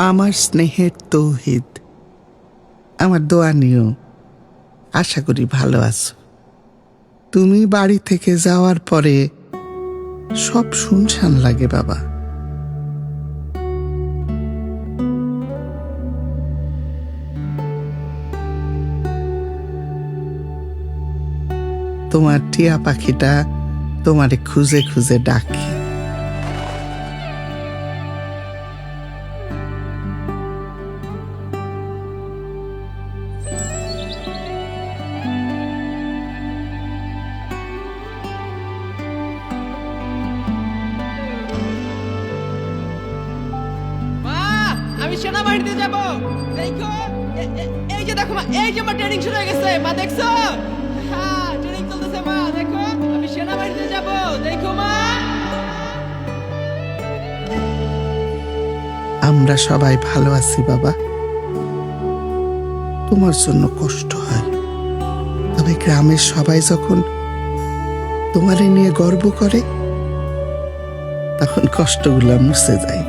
আমার স্নেহের তৌহিদ, আমার দোয়া নিও। আশা করি ভালো আছো। তুমি বাড়ি থেকে যাওয়ার পরে সব শুনশান লাগে বাবা। তোমার টিয়া পাখিটা তোমারে খুঁজে খুঁজে ডাকে। আমি সেনাবাহিনীতে যাব। দেখো এই যে দেখো মা, এই যে আমার ট্রেনিং শুরু হয়ে গেছে মা, দেখছো? হ্যাঁ, ট্রেনিং চলতেছে মা, দেখো আমি সেনাবাহিনীতে যাব। দেখো মা, আমরা সবাই ভালো আছি বাবা। তোমার জন্য কষ্ট হয়, তবে গ্রামের সবাই যখন তোমারে নিয়ে গর্ব করে তখন কষ্টগুলো মুছে যায়।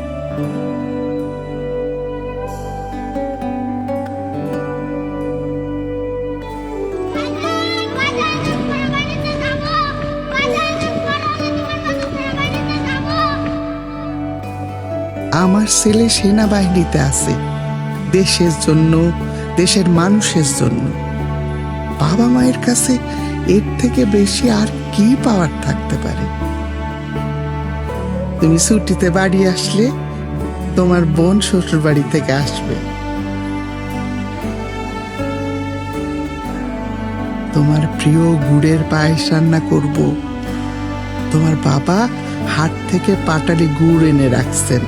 আমার ছেলে সেনাবাহিনীতে আছে, দেশের জন্য, দেশের মানুষের জন্য। বাবা মায়ের কাছে এর থেকে বেশি আর কি পাওয়ার থাকতে পারে? তুমি ছুটিতে বাড়ি আসলে তোমার বোন শ্বশুর বাড়ি থেকে আসবে। তোমার প্রিয় গুড়ের পায়েস রান্না করব। তোমার বাবা হাট থেকে পাটালি গুড় এনে রাখছেন।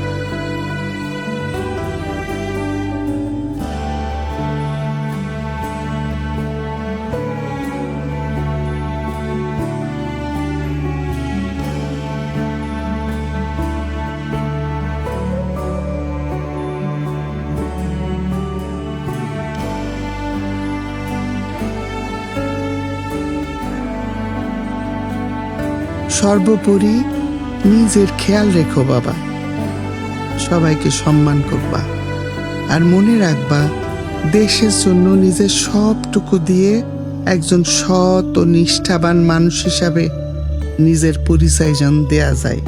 সর্বোপরি নিজের খেয়াল রেখো বাবা। সবাইকে সম্মান করবা, আর মনে রাখবা দেশের জন্য নিজের সবটুকু দিয়ে একজন সৎ ও নিষ্ঠাবান মানুষ হিসাবে নিজের পরিচয় যেন দেয়া যায়।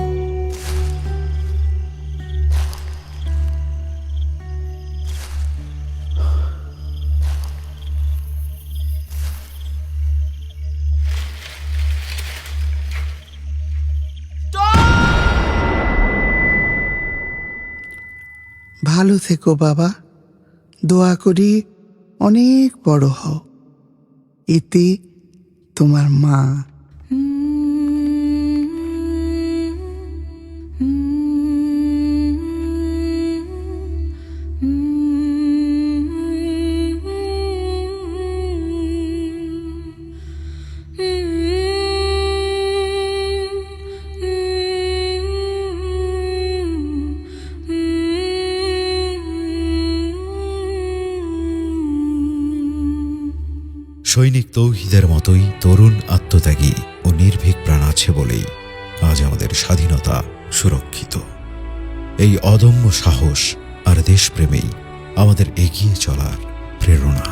ভালো থেকো বাবা। দোয়া করি অনেক বড় হও। ইতি, তোমার মা। সৈনিক তৌহিদের মতোই তরুণ, আত্মত্যাগী ও নির্ভীক প্রাণ আছে বলেই আজ আমাদের স্বাধীনতা সুরক্ষিত। এই অদম্য সাহস আর দেশপ্রেমেই আমাদের এগিয়ে চলার প্রেরণা।